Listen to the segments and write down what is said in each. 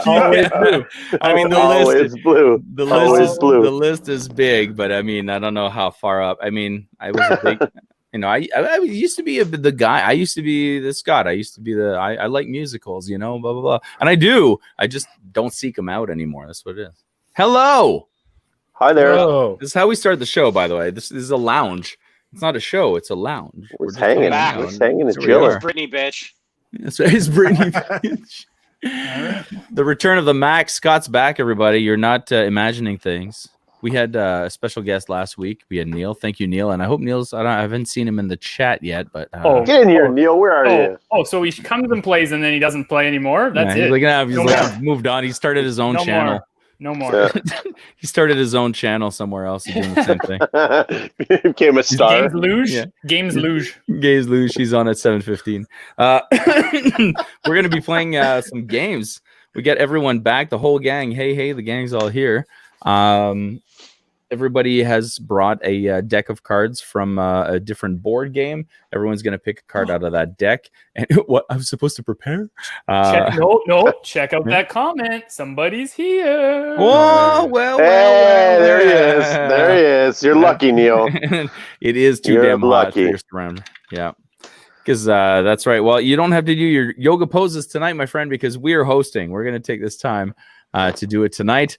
Always blue. I mean, the list is big, but I mean, I don't know how far up. I mean, I was a big, I used to be the guy. I used to be the Scott. I used to be I like musicals, blah, blah, blah. And I do. I just don't seek them out anymore. That's what it is. Hello. Hi there. Hello. This is how we start the show, by the way. This is a lounge. It's not a show. It's a lounge. We're just hanging and chilling. Brittany, bitch. That's right. It's Brittany, bitch. The return of the Mack. Scott's back, everybody. You're not imagining things. We had a special guest last week. We had Neil. Thank you, Neil. And I hope Neil's. I haven't seen him in the chat yet, but get in here, Neil. Where are you? Oh, so he comes and plays, and then he doesn't play anymore. That's it. He's moved on. He started his own channel. No more. Yeah. He started his own channel somewhere else. He's doing the same thing. He became a star. Games Luge. Yeah. Games Luge. Games Luge. She's on at 7:15. We're gonna be playing some games. We got everyone back. The whole gang. Hey, the gang's all here. Everybody has brought a deck of cards from a different board game. Everyone's going to pick a card out of that deck. And what I'm supposed to prepare? Check out that comment. Somebody's here. Whoa, well. There he is. There he is. You're lucky, Neil. It is too damn lucky. hot around. Yeah. Because that's right. Well, you don't have to do your yoga poses tonight, my friend, because we are hosting. We're going to take this time to do it tonight.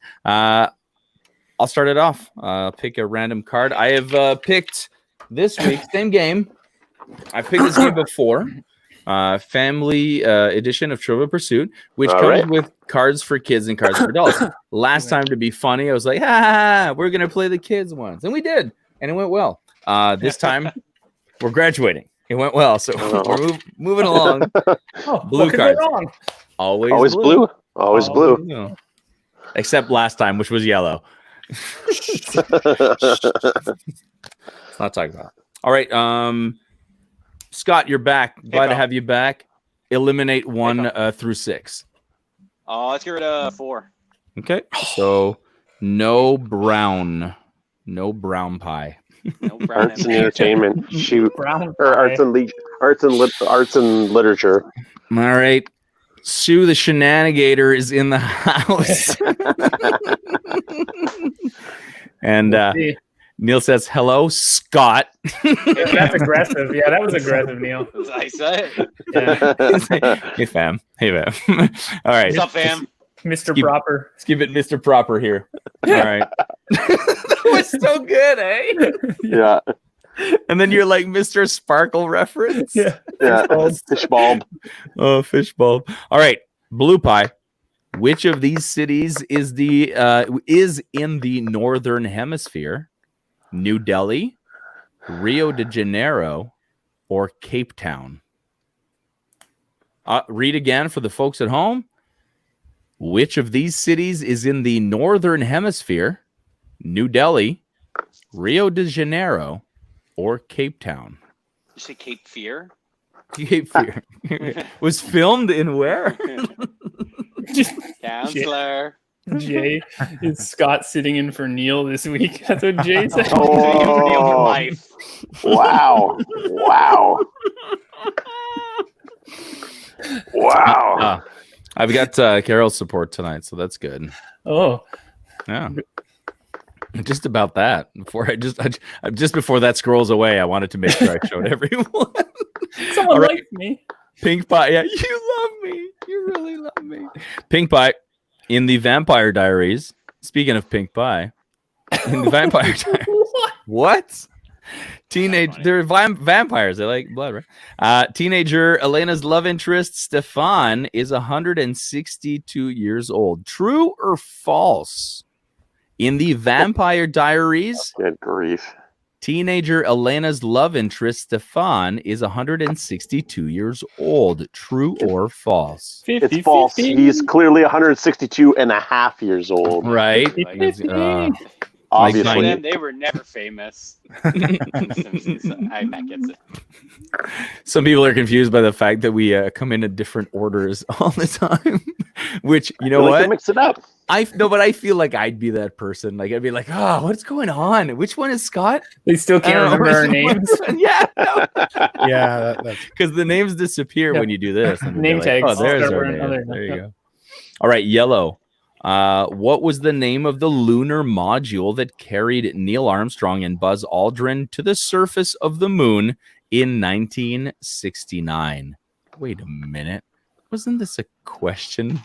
I'll start it off. Pick a random card. I have picked this week, same game. I've picked this game before. Family edition of Trivial Pursuit, which comes with cards for kids and cards for adults. Last time, to be funny, I was like, we're going to play the kids ones. And we did. And it went well. This time, we're graduating. It went well. So we're moving along. Blue cards. Always blue. Always blue. Except last time, which was yellow. Let's not talk about it. All right, Scott, you're back. Glad to have you back. Eliminate 1 through 6. Let's get rid of 4. Okay, so no brown pie. No brown arts and entertainment. Shoot, Brown or arts and literature. All right. Sue the Shenanigator is in the house. And Neil says, hello, Scott. That's aggressive. Yeah, that was aggressive, Neil. I said. Yeah. Hey, fam. All right. What's up, fam? Mr. Proper. Let's give it Mr. Proper here. All right. That was so good, eh? Yeah. And then you're like Mr. Sparkle reference. Yeah. Fish bulb. Oh, fish bulb. All right. Blue pie. Which of these cities is in the northern hemisphere? New Delhi, Rio de Janeiro, or Cape Town? Read again for the folks at home. Which of these cities is in the northern hemisphere? New Delhi, Rio de Janeiro, or Cape Town? You say Cape Fear? Cape Fear. Was filmed in where? Counselor. Jay, is Scott sitting in for Neil this week? That's what Jay said. Neil for life. Wow. Wow. I've got Carol's support tonight, so that's good. Oh, yeah. Just about that. Just before that scrolls away, I wanted to make sure I showed everyone. Someone likes me. Pink pie. Yeah, you love me. You really love me. Pink pie. In the Vampire Diaries. Speaking of pink pie, in the Vampire Diaries. What? They're vampires. They like blood, right? Teenager Elena's love interest, Stefan, is 162 years old. True or false? In the Vampire Diaries, good grief. Teenager Elena's love interest, Stefan, is 162 years old. True or false? 50, it's false. 50. He's clearly 162 and a half years old. Right. 50. Obviously. They were never famous. That gets it. Some people are confused by the fact that we come in different orders all the time. Which, you know what? Mix it up. But I feel like I'd be that person. Like I'd be like, oh, what's going on? Which one is Scott? They still can't remember our Which one- names. Yeah, Yeah, that's because the names disappear Yeah. when you do this. And Name they're like, tags oh, there's start our with name. another- There you yeah. go. All right, yellow. What was the name of the lunar module that carried Neil Armstrong and Buzz Aldrin to the surface of the moon in 1969? Wait a minute. Wasn't this a question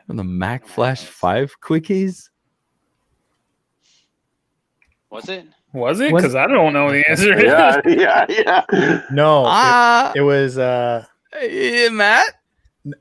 from the Mack Flash 5 quickies? Was it? Was it? Was- Because I don't know the answer. Yeah. no. Ah, It was Matt?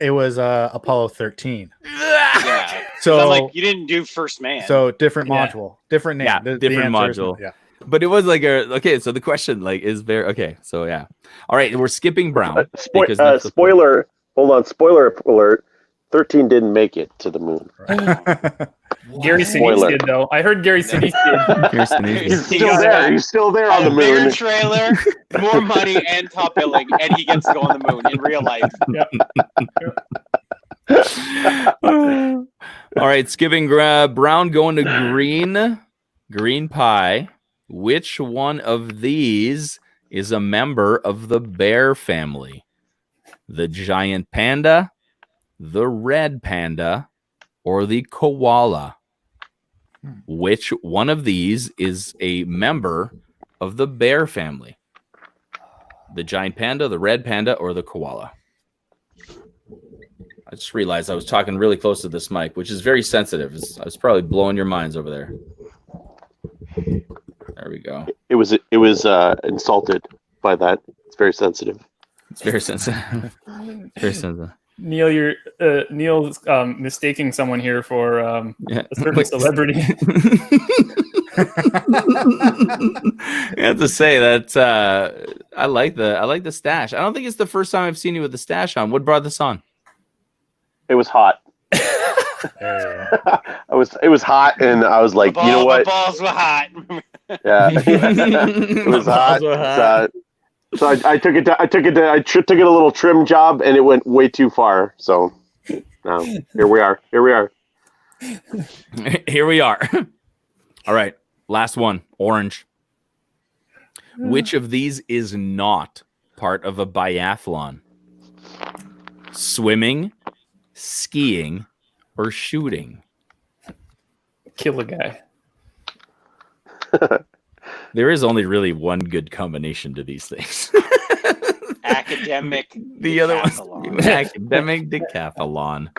Apollo 13. Yeah. So I'm like, you didn't do First Man. so different Yeah. module, different name. Yeah, The different answer is- module. Yeah. But it was like okay. So the question like is very okay. So yeah. All right, we're skipping Brown. because that's the- Spoiler. Hold on. Spoiler alert. 13 didn't make it to the moon. Gary Sinise Spoiler. did, though. I heard Gary Sinise did. Here's the name. He's He still got there. a- He's still there on a the bigger moon. trailer, more money, and top billing, and he gets to go on the moon in real life. All right, skipping Brown going to green pie. Which one of these is a member of the bear family? The giant panda, the red panda, or the koala? Which one of these is a member of the bear family? The giant panda, the red panda, or the koala? I just realized I was talking really close to this mic, which is very sensitive. I was probably blowing your minds over there. There we go. It was insulted by that. It's very sensitive. It's very sensitive. Very sensitive. Neil, Neil's mistaking someone here for Yeah. a certain celebrity. I have to say that I like the stash. I don't think it's the first time I've seen you with the stash on. What brought this on? It was hot. It was hot, and I was like, you know The what? balls were hot. Yeah, it was hot. So I took it. I took it a little trim job, and it went way too far. So here we are. Here we are. All right, last one. Orange. Which of these is not part of a biathlon? Swimming, skiing, or shooting? Kill a guy. There is only really one good combination to these things. Academic. The other decathlon. one's academic decathlon.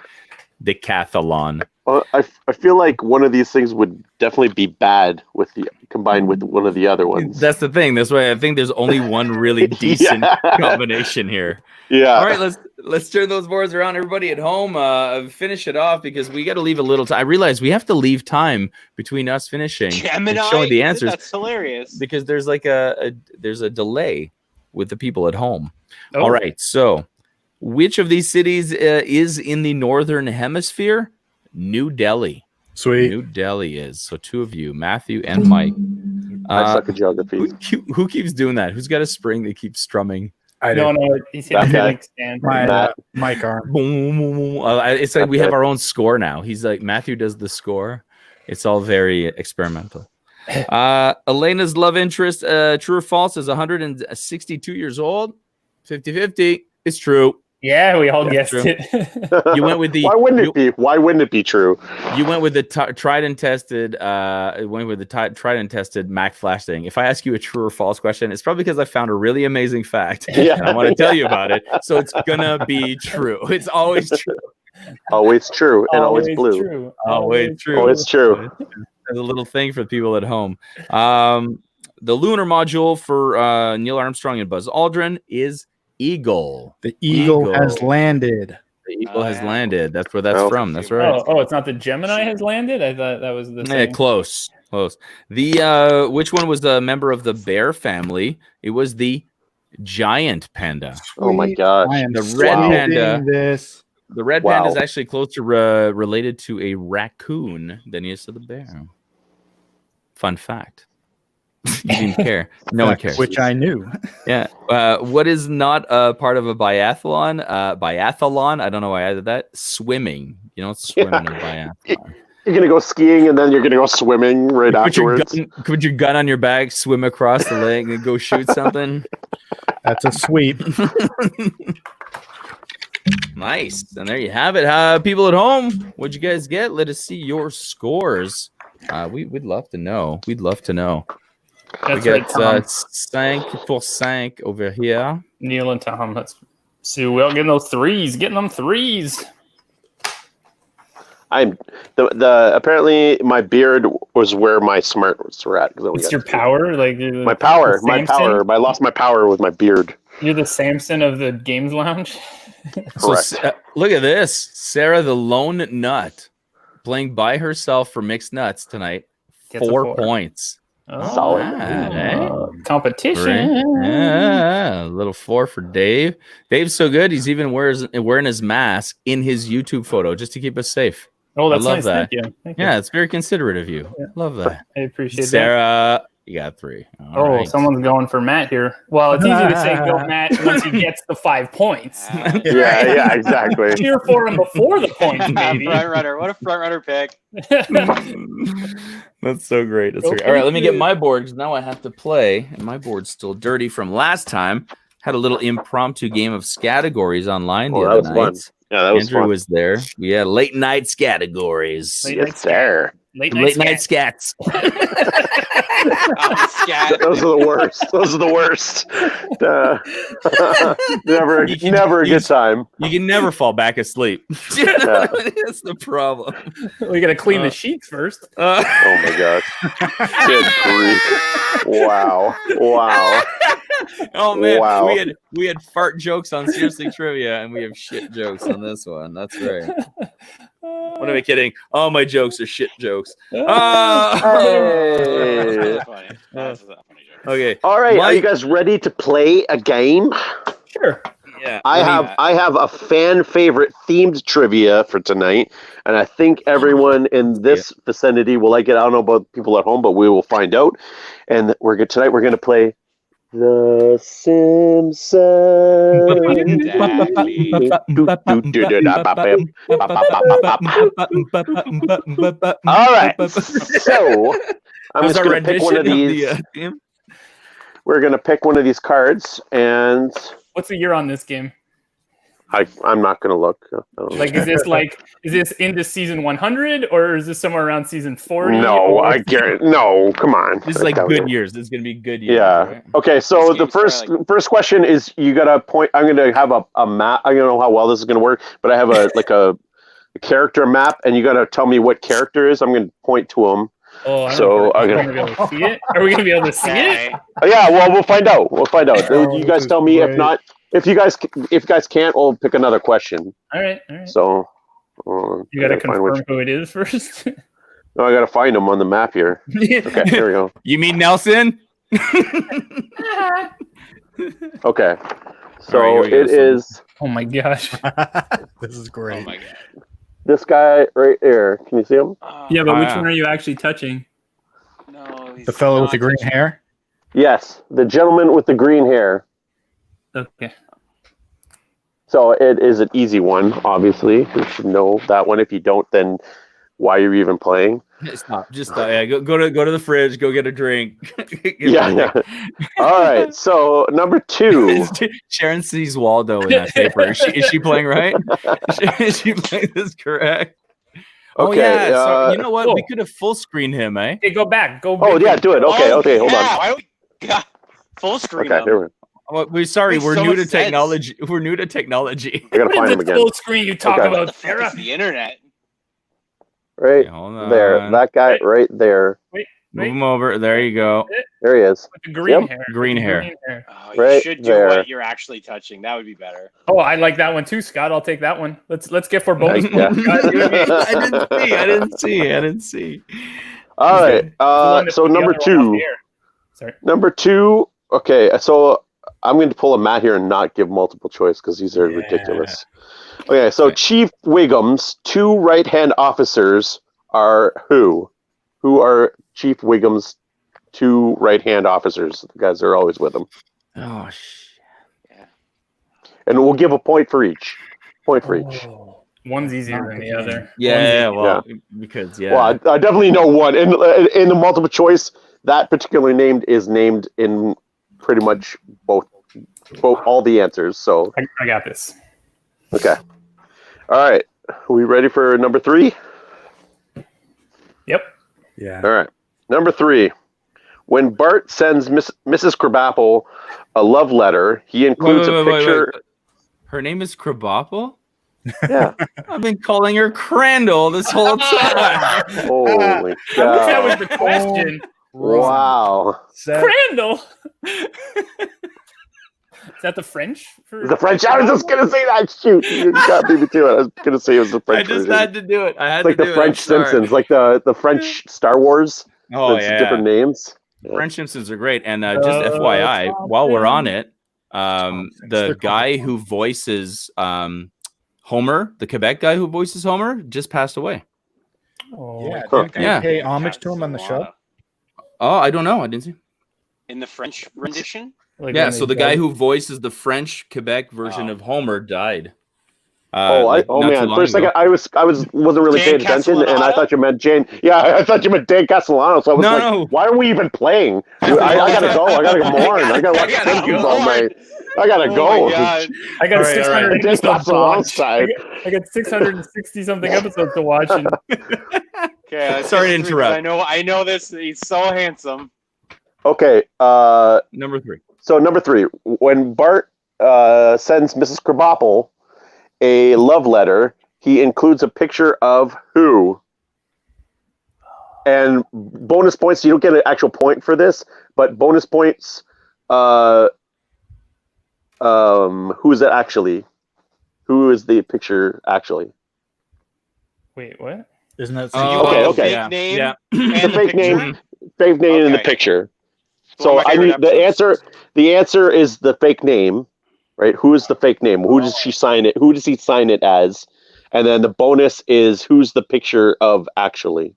Well, I feel like one of these things would definitely be bad combined with one of the other ones. That's the thing. That's why I think there's only one really decent combination here. Yeah. All right, let's turn those boards around. Everybody at home, finish it off because we got to leave a little time. I realize we have to leave time between us finishing Gemini. and showing the answers That's hilarious. because there's like there's a delay with the people at home. Oh. All right, so which of these cities is in the northern hemisphere? New Delhi. Sweet. New Delhi is. So two of you, Matthew and Mike. I suck at geography. Who keeps doing that? Who's got a spring that keeps strumming? I No, do. no, he's hitting Okay. like stand. My mic arm. Boom, boom, boom. It's like we have our own score now. He's like Matthew does the score. It's all very experimental. Elena's love interest, true or false, is 162 years old. 50-50. It's true. Yeah, we all guessed true. it. You went with the Why wouldn't it be? Why wouldn't it be true? You went with the tried and tested. Tried and tested Mack Flash thing. If I ask you a true or false question, it's probably because I found a really amazing fact. Yeah. And I want to tell you about it. So it's gonna be true. It's always true. Always true and always blue. True. Always true. Always true. There's a little thing for the people at home. The lunar module for Neil Armstrong and Buzz Aldrin is Eagle. The eagle Eagle. has landed. The Eagle has yeah. landed. That's where that's Oh. from. That's right. Oh, it's not the Gemini has landed? I thought that was the Yeah, same. close. The which one was a member of the bear family? It was the giant panda. Oh my Sweet. gosh. I am The red sweeping panda. This. The red Wow. panda is actually closer related to a raccoon than he is to the bear. Fun fact. You didn't care. No one cares. Which I knew. Yeah. What is not a part of a biathlon? Biathlon. I don't know why I did that. Swimming. You don't swim in a biathlon. You're gonna go skiing and then you're gonna go swimming right afterwards. Put your gun on your back, swim across the lake, and go shoot something. That's a sweep. Nice. And there you have it. People at home, what'd you guys get? Let us see your scores. We'd love to know. We'd love to know. That's We right, got Tom. 5-5 over here. Neil and Tom. Let's see. Well, getting those threes. Getting them threes. I'm the apparently my beard was where my smarts were at. It's your power, like my power. I lost my power with my beard. You're the Samson of the games lounge. Correct. So, look at this. Sarah, the lone nut, playing by herself for mixed nuts tonight. Gets a 4 4. points. Oh, Solid. Competition. Yeah, a little 4 for Dave. Dave's so good. He's even wearing his mask in his YouTube photo just to keep us safe. Oh, that's I love nice. that. Thank you. Thank you. Yeah, it's very considerate of you. Yeah. Love that. I appreciate that. Sarah, you got 3. All right. Someone's going for Matt here. Well, it's easy to say go Matt once he gets the 5 points. Yeah, exactly. Cheer for him before the points, maybe. Front runner. What a front runner pick. That's so great. That's so great. All right, let me get my board because now I have to play, and my board's still dirty from last time. Had a little impromptu game of categories online the other that was night. fun. Yeah, that was Andrew fun. was there. We had late night categories. Yes, sir. Late Late night night scats. Scat. Those are the worst. Those are the worst. Never a good time. You can never fall back asleep. Yeah. That's the problem. We got to clean the sheets first. Oh my gosh. Good grief. Wow. Oh man, Wow. we had fart jokes on Seriously Trivia, and we have shit jokes on this one. That's right. What am I kidding? All my jokes are shit jokes. Hey. That's funny. That's a funny joke. Okay. All right, are you guys ready to play a game? Sure. Yeah. I have a fan favorite themed trivia for tonight, and I think everyone in this vicinity will like it. I don't know about people at home, but we will find out. And tonight we're gonna play The Simpsons. All right, so I'm just gonna pick one of these. We're gonna pick one of these cards, and What's the year on this game? I'm not gonna look. Like, is this into season 100 or is this somewhere around season 40? No, I guarantee. No, come on. This is like good years. This is gonna be good years. Yeah. Right? Okay. So This the game's first question is you got to point. I'm gonna have a map. I don't know how well this is gonna work, but I have a character map, and you got to tell me what character is. I'm gonna point to them. Oh, I don't So, know. I'm Are gonna- we gonna be able to see it? Are we gonna be able to see it? Yeah. Well, we'll find out. Oh, You guys this tell is me. great. If not, if you guys can't, we'll pick another question. All right. So. You got to I gotta find confirm who it is first. No, I got to find them on the map here. Okay. Here we go. You mean Nelson? Okay. So All right, here we go, it is Oh my gosh. This is Oh great. my god. this guy right there. Can you see him? Yeah, but Oh, which yeah. one are you actually touching? No, he's The fellow with not the green touching- hair. Yes, the gentleman with the green hair. Okay. So it is an easy one, obviously. You should know that one. If you don't, then why are you even playing? Stop. Just go to the fridge. Go get a drink. Yeah. All right. So number 2. Sharon sees Waldo in that paper. Is she playing right? Is she playing this correct? Oh Okay, yeah. So you know what? cool. We could have full screen him, eh? Hey, go back. Go. Oh yeah, do it. Okay. Oh, Okay. Hold yeah, on. Why don't we full screen Okay. them? Here we. Well, we're sorry. Makes We're so new much to sense. technology. We're new to technology. I gotta What find is him this again. full screen you talk Okay. What about, the fuck Sarah? is the internet? Right Okay, hold on. there. That guy Wait. right there. Move him over. There you go. There he is. With the green Yep. hair. Green With the hair. Oh, you Right should do there. what you're actually touching. That would be better. Oh, I like that one too, Scott. I'll take that one. Let's get for bonus Yeah. points. Scott, you and me. I didn't see. All right. The one that So put the number other one off 2. the air. Sorry. Number 2. Okay. So I'm going to pull a Matt here and not give multiple choice because these are Yeah. ridiculous. Okay. So Okay. Chief Wiggum's 2 right-hand officers are who? Who are Chief Wiggum's two right-hand officers. The guys are always with him. Oh shit. And we'll give a point for each. Point for each. Oh, one's easier than the other. Yeah, One's well, because Well, I definitely know one. In the multiple choice, that particular name is named in pretty much both all the answers. So I got this. okay. All right. Are we ready for number 3? Yep. Yeah. All right. Number 3. When Bart sends Mrs. Krabappel a love letter, he includes a picture. Wait. Her name is Krabappel? Yeah. I've been calling her Crandall this whole time. Holy I wish that cow. was the question. Wow. Crandall. Is that the French? The French. I was just gonna say that. Shoot, you got me to it. I was gonna say it was the I French. just version. had to do it. I had It's like to the do French it. I'm sorry. Simpsons, like the French Star Wars. Oh It's yeah, different names. French Simpsons are great. And just FYI, while we're on it, the guy who voices Homer, the Quebec guy who voices Homer, just passed away. Oh, Yeah. Huh. Didn't they Yeah. pay homage to him on the show? Oh, I don't know. I didn't see. In the French rendition? like Yeah, when so they the guy died. who voices the French Quebec version Oh. of Homer died. Oh not too man! long For a second, ago. I wasn't really Dan paying attention, and I Castellaneta? thought you meant Jane. Yeah, I thought you meant Dan Castellano. So I was No, like, no. why are we even playing? I gotta go. I gotta mourn. I gotta watch I gotta Simpsons mourn. all night. I gotta Oh go. my God. I got All right, 600 Dan episodes to Castellano's watch. side. I got 660 something episodes to watch, and Okay, let's Sorry to get through, 'cause interrupt. I know this. He's so handsome. Okay. Number 3. So number 3, when Bart sends Mrs. Krabappel a love letter, he includes a picture of who? And bonus points, you don't get an actual point for this, but bonus points, who is it actually? Who is the picture actually? wait, what? Isn't that So you Okay, want okay. the Yeah. fake name Yeah. and The fake picture? name. Fake name in the Okay. picture. It's one So of my I favorite need the episodes. answer. The answer is the fake name, right? Who is the fake name? Who does she sign it? Who does he sign it as? And then the bonus is who's the picture of actually.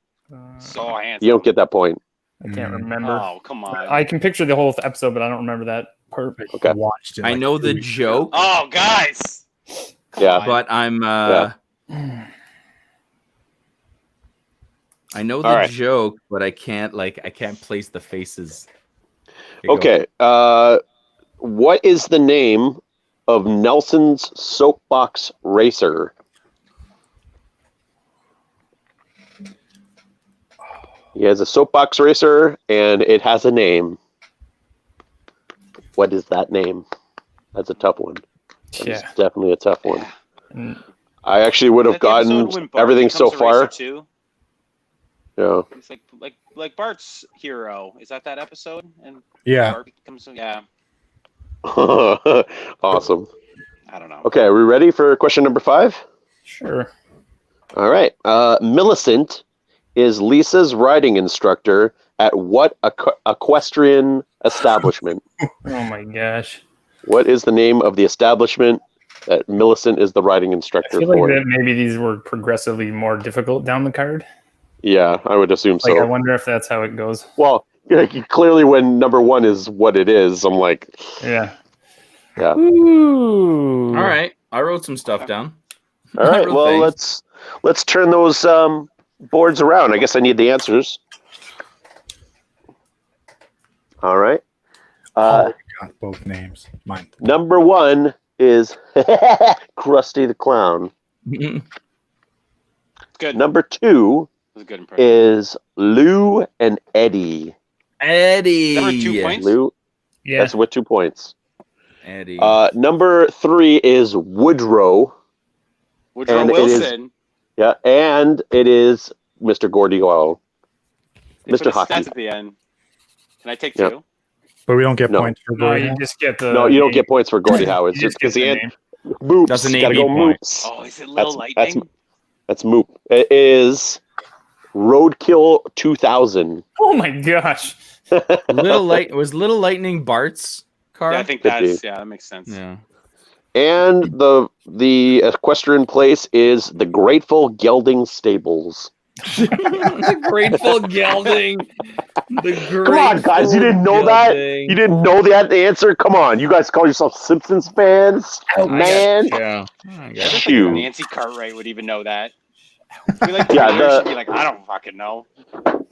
So handsome. You don't get that point. I can't remember. Oh, come on. I can picture the whole episode, but I don't remember that part. Okay. Watched it I like know 2 the weeks joke, Oh, guys. Come Yeah. on. but I'm I know the All right. joke, but I can't place the faces. Here you go. Okay. What is the name of Nelson's soapbox racer? He has a soapbox racer, and it has a name. What is that name? That's a tough one. That's Yeah. definitely a tough one. Mm, I actually would Is have that the episode gotten when Bart everything so becomes a racer far. too? Yeah. It's like Bart's hero. Is that episode? And Yeah. Bart becomes yeah. Awesome. I don't know. Okay, are we ready for question number 5? sure. All right. Millicent is Lisa's riding instructor at what equestrian establishment? Oh my gosh. What is the name of the establishment that Millicent is the riding I instructor feel like for? that maybe these were progressively more difficult down the card. Yeah, I would assume Like, I so. wonder if that's how it goes. Well, clearly when number 1 is what it is, I'm like, Yeah. yeah. Ooh. All right, I wrote some stuff down. All right, Real well, things. let's turn those boards around. I guess I need the answers. All right. Got both names. Mine. Number 1 is Krusty the Clown. Good. Number 2 That was a good impression. is Lou and Eddie. Eddie. There were 2 points? Lou, Yeah. that's with 2 points. Eddie. Number 3 is Woodrow. Woodrow and it is- Wilson. Yeah, and it is Mr. Gordie Howe. They put Mr. a Hockey. stats at the end. Can I take Yeah. 2? But we don't get No. points for No, Gordon. you just get the. No, you don't name. get points for Gordie Howe. It's You just just because get he the had name. Moops. That's an Gotta AB go point. Moops. Oh, is it Little That's- Lightning? That's Moop. It is Roadkill 2000. Oh my gosh. Was Little Lightning Bart's car? Yeah, I think Could that's be. that makes sense. Yeah. And the equestrian place is the Grateful Gelding Stables. The Grateful Gelding. Come on, guys! You didn't know that? You didn't know that answer? Come on! You guys call yourself Simpsons fans, man? Yeah. Shoot. Nancy Cartwright would even know that. Be like, Yeah, she'd be like, I don't fucking know.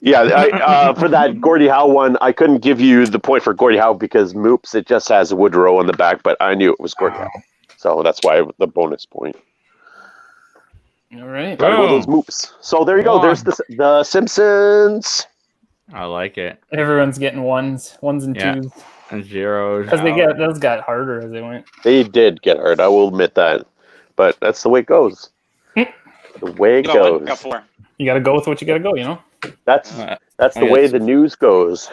Yeah, for that Gordie Howe one, I couldn't give you the point for Gordie Howe because Moops, it just has Woodrow on the back, but I knew it was Gordie Howe. So that's why the bonus point. All right. Gotta go those Moops. So there you go. There's the Simpsons. I like it. Everyone's getting ones and twos. And zeros. Because those got harder as they went. They did get hurt, I will admit that. But that's the way it goes. The way it goes. Got 4. You got to go with what you got to go, you know? That's the way the news goes.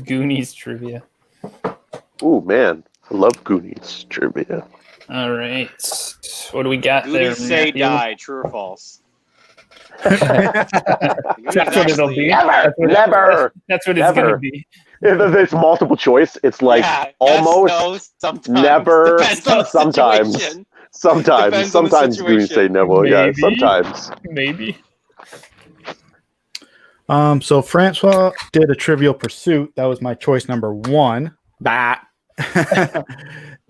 Goonies trivia. Ooh, man. I love Goonies trivia. All right. What do we got Goonies there? say Matthew? die, true or false? That's what it'll be. Never. That's what it's going to be. If it's multiple choice, it's like almost, yes, no, sometimes. never, Depends on the sometimes. situation. Sometimes Goonies say never. Yeah, Maybe. sometimes. Maybe. So Francois did a Trivial Pursuit. That was my choice number 1.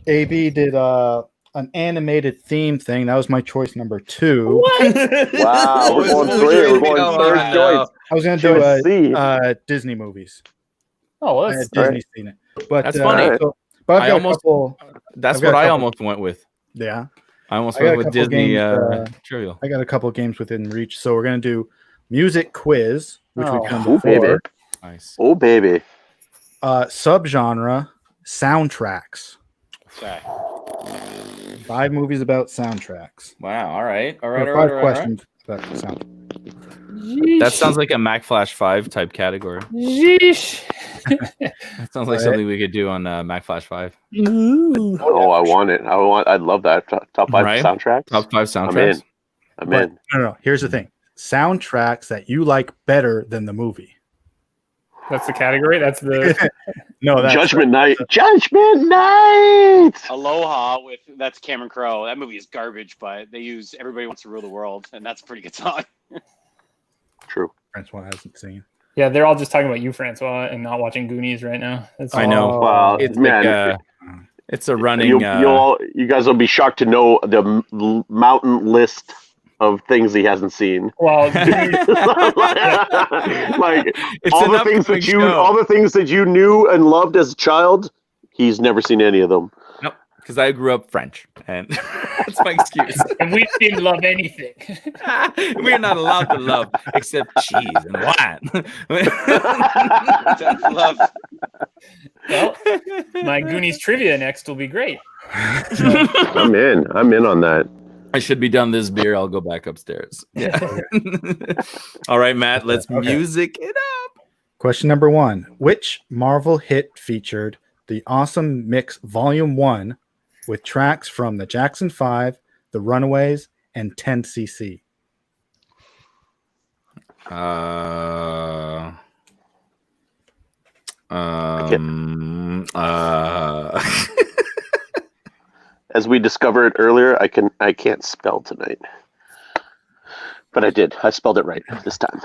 AB did an animated theme thing. That was my choice number 2. What? Wow, we're going 3. We're going third choice. I was going Choice C. to do Disney movies. Oh, well, I had that's Disney seen it. But That's funny. But I've got almost- a couple. That's I've got what a I couple- almost went with. Yeah. I almost I got went a with couple Disney games, Trivial. I got a couple of games within reach. So we're going to do music quiz, which we've done Oh, baby. before. Nice. Oh, baby. Subgenre soundtracks. Okay. 5 movies about soundtracks. Wow. All right. Or 5 questions about the sound. That sounds like a Mack Flash 5 type category. Yeesh. That sounds like something we could do on Mack Flash 5. Ooh. Oh, I want it. I'd love that. Top 5 Right? soundtracks. Top 5 soundtracks. I'm in. No. Here's the thing. Soundtracks that you like better than the movie. That's the category? That's the... No, that's Judgment Night. Judgment Night. Aloha that's Cameron Crowe. That movie is garbage, but they use Everybody Wants to Rule the World, and that's a pretty good song. True. Francois hasn't seen. Yeah, they're all just talking about you, Francois, and not watching Goonies right now. That's I know. Well, It's man, it's a running. you guys will be shocked to know the mountain list of things he hasn't seen. Well, Like It's all an the things upcoming show. all the things that you knew and loved as a child, he's never seen any of them. Nope. Because I grew up French, and that's my excuse. and we didn't love anything. We're not allowed to love except cheese and wine. Love. Well, my Goonies trivia next will be great. I'm in on that. I should be done this beer. I'll go back upstairs. Yeah. All right, Matt. Let's music it up. Question number 1. Which Marvel hit featured the Awesome Mix Volume 1 with tracks from the Jackson 5, the Runaways, and 10cc? As we discovered earlier, I can't spell tonight. But I did. I spelled it right this time.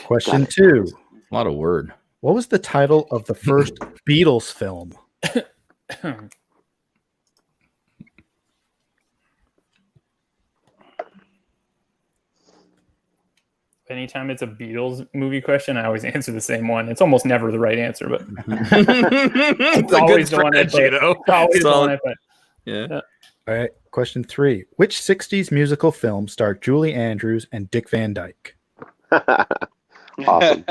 Question 2. A lot of word. What was the title of the first Beatles film? Anytime it's a Beatles movie question, I always answer the same one. It's almost never the right answer, but It's always the one I put. It's always the one I put. Yeah. All right. Question 3. Which 60s musical film starred Julie Andrews and Dick Van Dyke? Awesome.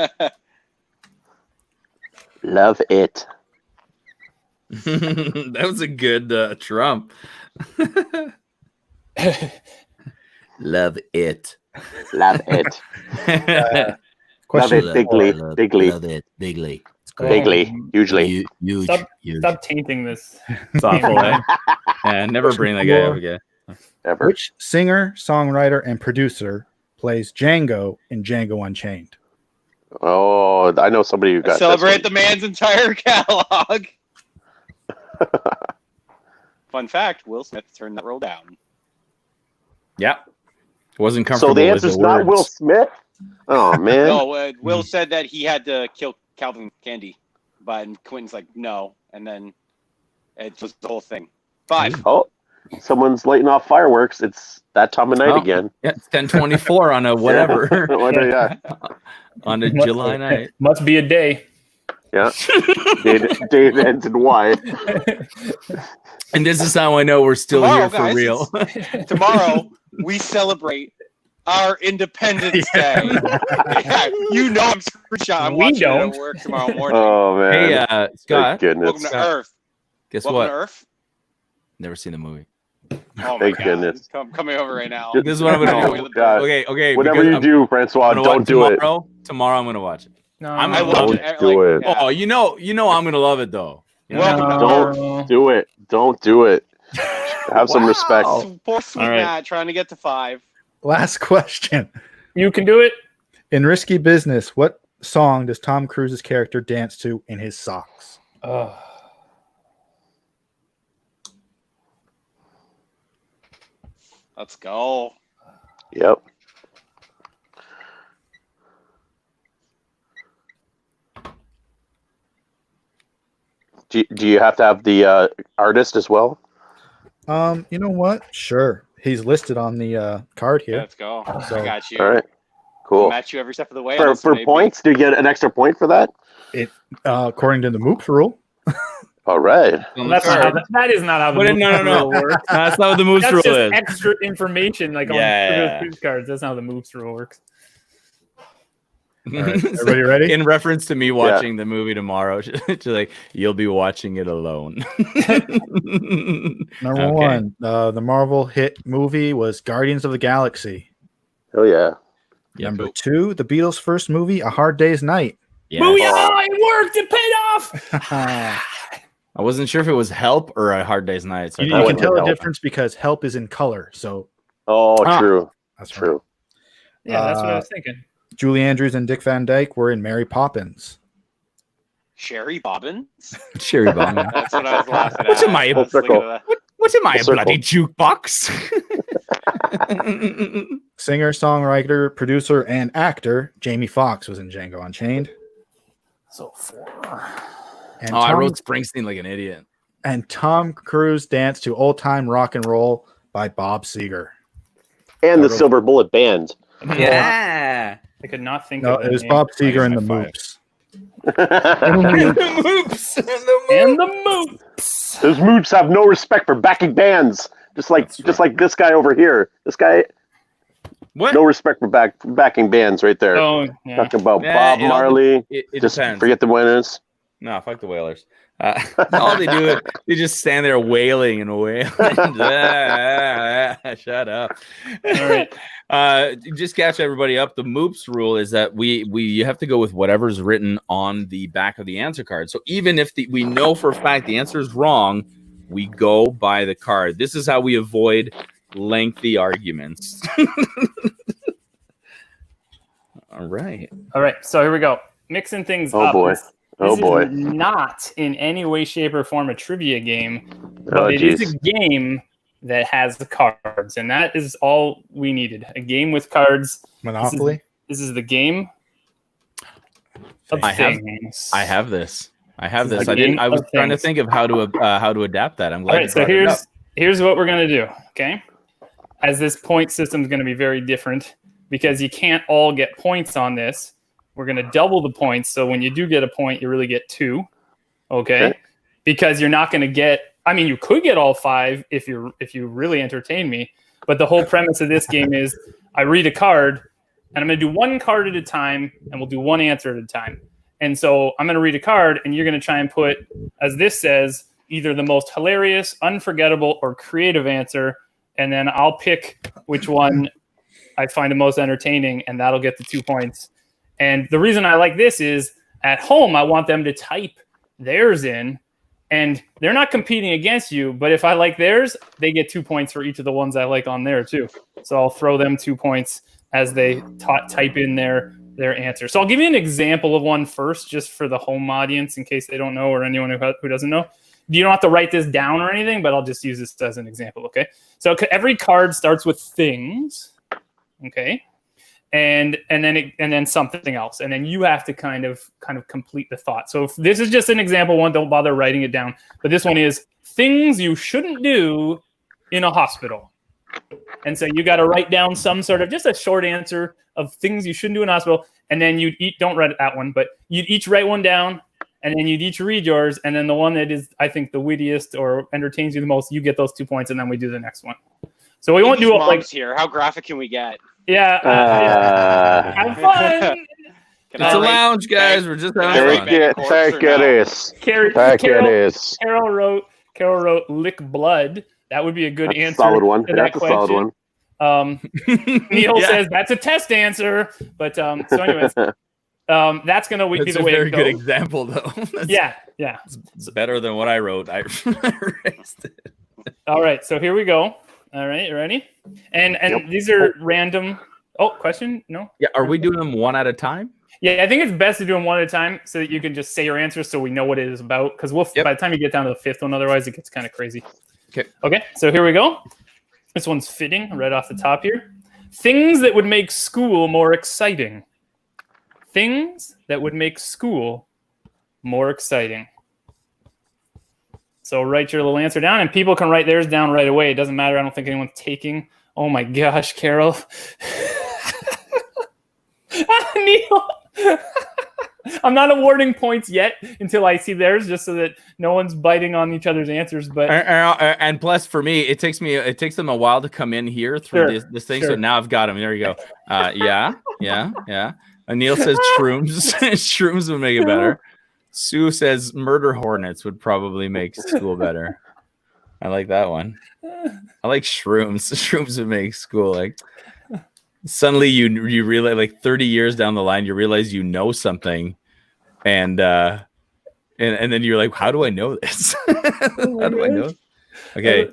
Love it. That was a good Trump. Love it. Love it. Love Question it bigly. Bigly. Love it bigly. Bigly. Hugely. Huge. Stop tainting this. It's awful, eh? Yeah, never bring that guy up again. Ever. Which singer, songwriter, and producer plays Django in Django Unchained? Oh, I know somebody who got Celebrate the man's entire catalog. Fun fact: Will Smith turned that role down. Yeah. Wasn't comfortable So the with answer's the not Will words. Smith? Oh, man. No, Will said that he had to kill Calvin Candy, but Quentin's like, no. And then it was the whole thing. 5. Oh, someone's lighting off fireworks. It's that time of night Oh. again. Yeah, it's 10:24 on a whatever Yeah. on a July night. Must be a day. Yeah. Date ends in Y. And this is how I know we're still Tomorrow, here for guys, real. Tomorrow, we celebrate our Independence Day. Yeah, you know I'm screenshot. I'm We watching don't. it at work tomorrow morning. Oh, man. Hey, Thank Scott, goodness. Welcome to Earth. guess Welcome what? to Earth. Never seen the movie. Oh my Thank God. goodness. Coming over right now. This is what I'm gonna Oh, do. God. Okay. Whatever because you I'm do, Francois, gonna don't watch do it. Tomorrow I'm gonna watch it. No, I'm I gonna love Don't it. do it. Yeah. Oh, you know I'm gonna love it though. You know? Welcome to Earth. Don't do it. Don't do it. Have some respect. Wow. Poor sweet All right. Matt trying to get to 5. Last question. You can do it. In Risky Business, what song does Tom Cruise's character dance to in his socks? Let's go. Yep. Do you have to have the artist as well? You know what? Sure. He's listed on the card Yeah, here. let's go. So- I got you. All right. Cool. Match you every step of the way. on For this one, for baby. points, do you get an extra point for that? According to the Moops rule. All right. On the That's not how card. that is not how the But moves no. rule works. That's not what the moves That's rule just is. extra information, like on Yeah. Trivial Cruise cards. That's not how the moves rule works. All right. Everybody ready? In reference to me watching the movie tomorrow, she's like, "You'll be watching it alone." Number Okay. one, the Marvel hit movie was Guardians of the Galaxy. Oh yeah. Yep. Number two, the Beatles' first movie, A Hard Day's Night. Yeah. Booyah! It worked. It paid off. I wasn't sure if it was Help or A Hard Day's Night. So You I can went tell with the Help. difference because Help is in color. So Oh, Ah. true. that's True. Yeah, that's what I was thinking. Julie Andrews and Dick Van Dyke were in Mary Poppins. Sherry Bobbins. Cherry bomb. That's what I was laughing at. What's in my- I was thinking of that. What's in my Full circle. bloody jukebox? Singer, songwriter, producer, and actor Jamie Foxx was in Django Unchained. So 4. And I Tom, wrote Springsteen like an idiot. and Tom Cruise danced to Old Time Rock and Roll by Bob Seger. And the Totally. Silver Bullet Band. Yeah. I could not think No, of it was name. Bob Seger and the High five. Moops. Moops. And the Moops. Those moods have no respect for backing bands. Just like this guy over here. This guy, What? no respect for backing bands right there. Oh, yeah. Talking about Yeah, Bob it all Marley. It Just depends. forget the winners. No, fuck the Whalers. All they do is they just stand there wailing and wailing. Shut up. All right. Just catch everybody up. The Moops rule is that you have to go with whatever's written on the back of the answer card. So even if we know for a fact the answer is wrong, we go by the card. This is how we avoid lengthy arguments. All right. All right. So here we go. Mixing things Oh, up. boy. This Oh is boy. not in any way, shape, or form a trivia game, Oh but it is jeez. a game that has the cards, and that is all we needed. A game with cards. Monopoly. This is the game of I have- things. I have this. I have This is this. a game I was of trying to things. think of how to adapt that. I'm glad. All you right. So brought it up. here's what we're gonna do. Okay. As this point system is going to be very different because you can't all get points on this. We're going to double the points. So when you do get a point, you really get 2. Okay. Because you're not going to get, I mean, you could get all 5 if you really entertain me. But the whole premise of this game is I read a card and I'm going to do one card at a time and we'll do one answer at a time. And so I'm going to read a card and you're going to try and put, as this says, either the most hilarious, unforgettable, or creative answer. And then I'll pick which one I find the most entertaining, and that'll get the 2 points. And the reason I like this is at home, I want them to type theirs in, and they're not competing against you. But if I like theirs, they get 2 points for each of the ones I like on there too. So I'll throw them 2 points as they type in their answer. So I'll give you an example of one first, just for the home audience, in case they don't know or anyone who doesn't know. You don't have to write this down or anything, but I'll just use this as an example, okay? So every card starts with things, Okay. And then something else. And then you have to kind of complete the thought. So if this is just an example one, don't bother writing it down. But this one is things you shouldn't do in a hospital. And so you got to write down some sort of just a short answer of things you shouldn't do in a hospital. And then don't write that one, but you'd each write one down, and then you'd each read yours. And then the one that is, I think, the wittiest or entertains you the most, you get those 2 points, and then we do the next one. So we won't do it like here. How graphic can we get? Yeah. Have fun. It's a lounge, guys. We're just having fun. Take it is. Carol wrote lick blood. That would be a good That's answer. A solid one. To That's that a solid one. Neil says that's a test answer. But so anyways, that's gonna be the way. That's a very it good goes. example, though. Yeah. It's better than what I wrote. I erased it. All right, so here we go. All right, you ready? And these are random. Oh, question? No? Yeah, are we doing them one at a time? Yeah, I think it's best to do them one at a time so that you can just say your answers so we know what it is about. Because by the time you get down to the fifth one, otherwise it gets kind of crazy. Okay, so here we go. This one's fitting right off the top here. Things that would make school more exciting. Things that would make school more exciting. So write your little answer down, and people can write theirs down right away. It doesn't matter. I don't think anyone's taking. Oh my gosh, Carol. Neil. I'm not awarding points yet until I see theirs, just so that no one's biting on each other's answers. But and plus, for me, it takes them a while to come in here through this thing. Sure. So now I've got them. There you go. Yeah. And Neil says shrooms. Shrooms would make it better. Sue says murder hornets would probably make school better. I like that one. I like shrooms. Shrooms would make school like. Suddenly you realize, like 30 years down the line, you realize you know something, and then you're like, how do I know this? How do I know? Okay.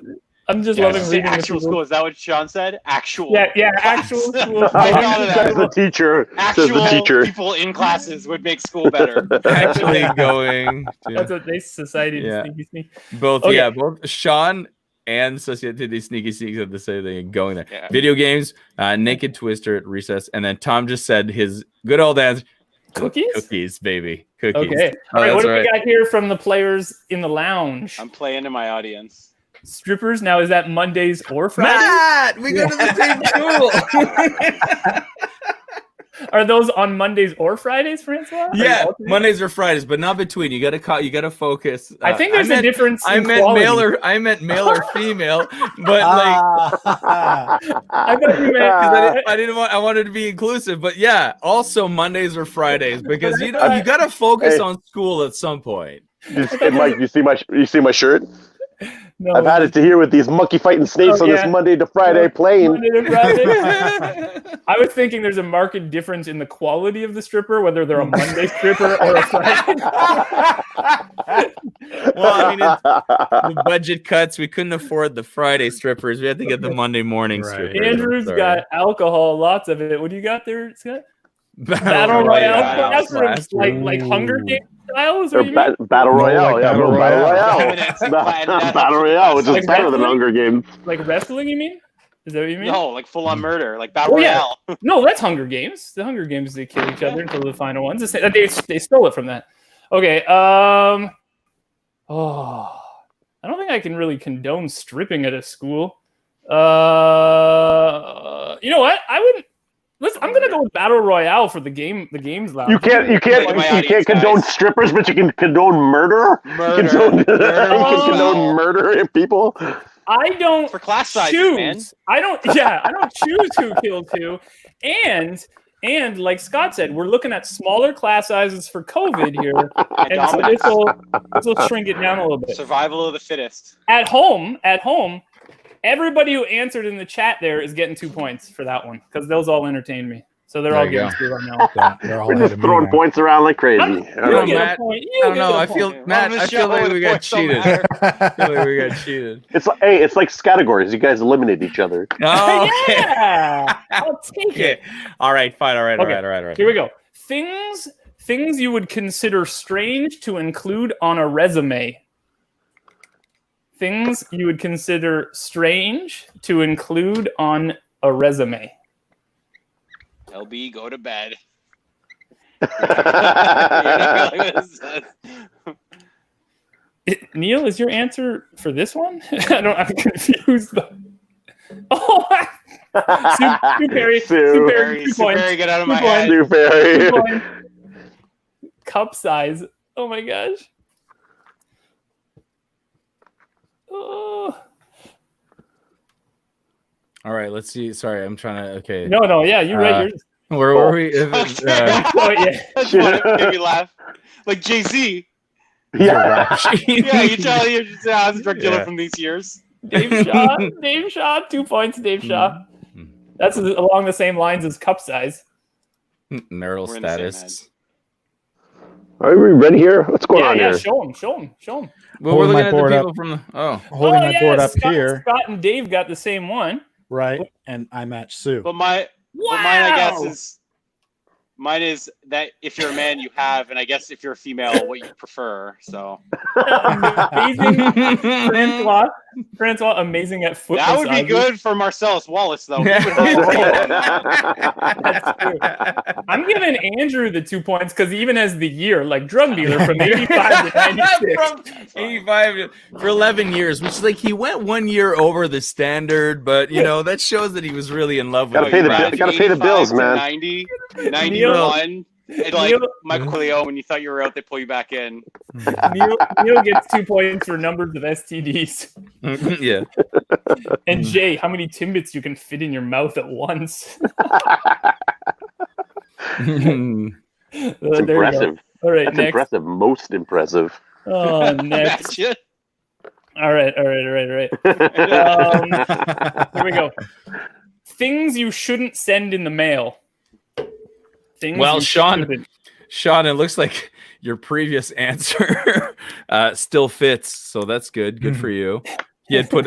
I'm just loving reading actual school. Is that what Sean said? Actual. Yeah, actual school. Says the teacher. Actual people in classes would make school better. Actually going. That's what they society sneaky. Both, okay. Both Sean and Societe Sneaky Sneaks have the same thing going there. Yeah. Video games, Naked Twister at recess, and then Tom just said his good old answer. Cookies, baby. Cookies. Okay. All right, what do we got here from the players in the lounge? I'm playing to my audience. Strippers. Now, is that Mondays or Fridays? Matt, we go to the same school. Are those on Mondays or Fridays, Francois? Yeah, Mondays or Fridays, but not between. You gotta focus. I think there's a difference. I meant male or female, but like I thought you meant I wanted to be inclusive, but yeah, also Mondays or Fridays because you gotta focus on school at some point. Mike, you see my shirt? No. I've had it to here with these monkey fighting snakes on this Monday to Friday plane. Monday to Friday. I was thinking there's a marked difference in the quality of the stripper, whether they're a Monday stripper or a Friday. Well, I mean, the budget cuts. We couldn't afford the Friday strippers. We had to get the Monday morning strippers. Andrew's got alcohol, lots of it. What do you got there, Scott? Battle Royale. That's like Hunger Games styles? Battle Royale. Battle Royale, which is better than Hunger Games. Like wrestling, you mean? Is that what you mean? No, like full on murder, like Battle Royale. No, that's Hunger Games. The Hunger Games, they kill each other until the final ones. They stole it from that. Okay. I don't think I can really condone stripping at a school. You know what? I'm gonna go with Battle Royale for the games lounge. You can't condone strippers, but you can condone murder. You can condone murder in people. I don't for class sizes, choose. Man. I don't choose who kills who. And like Scott said, we're looking at smaller class sizes for COVID here, and so this will shrink it down a little bit. Survival of the fittest. At home. Everybody who answered in the chat there is getting 2 points for that one because those all entertained me. So they're all getting 2 right now. We're just throwing points around like crazy. I don't know. I feel like we got cheated. It's like categories. You guys eliminate each other. Oh, okay. Yeah, I'll take it. All right, fine. All right. Here we go. Things you would consider strange to include on a resume. Things you would consider strange to include on a resume. LB, go to bed. You're not gonna like this. Neil, is your answer for this one? I'm confused. Oh, Sue Perry. Sue Perry. 2 points. Very get out of 2 my points. head. 2 Perry. 2 points. Cup size. Oh my gosh. Oh. All right, let's see. Sorry, I'm trying to. Okay. No, yeah, you're right. Yours. Where were we? Okay. Oh yeah. That's funny. Made me laugh. Like Jay-Z. Yeah. Yeah, you tell you're just a drug dealer Yeah. from these years. Dave Shaw, 2 points, Dave Shaw. That's along the same lines as cup size. Marital We're in the same status. Are we ready here? What's going on Yeah, here? show him. Well, Holding we're my looking at the board people up. from the. Oh, Holding my board up Scott, here, Scott and Dave got the same one. right? And I match Sue. But mine, I guess, mine is that if you're a man, you have, and I guess if you're a female, what you prefer. So Amazing. Francois, amazing at foot that would be massages. good for Marcellus Wallace, though. He would That's true. I'm giving Andrew the 2 points because he even has the year, like drug dealer from 85 to 96. from 85 for 11 years, which is like he went 1 year over the standard, but that shows that he was really in love with Gotta pay the it. bill. Gotta pay the bills, 85 to man. 90, 91. It's like Michael Cleo, when you thought you were out, they pull you back in. Neil gets 2 points for numbers of STDs. Yeah. And Jay, how many Timbits you can fit in your mouth at once? It's There you go. impressive. All right, That's next. impressive. Most impressive. Oh, next. Imagine. All right. Here we go. Things you shouldn't send in the mail. Things Well, you Sean, shouldn't. Sean, it looks like your previous answer still fits, so that's good. Good for you. He had put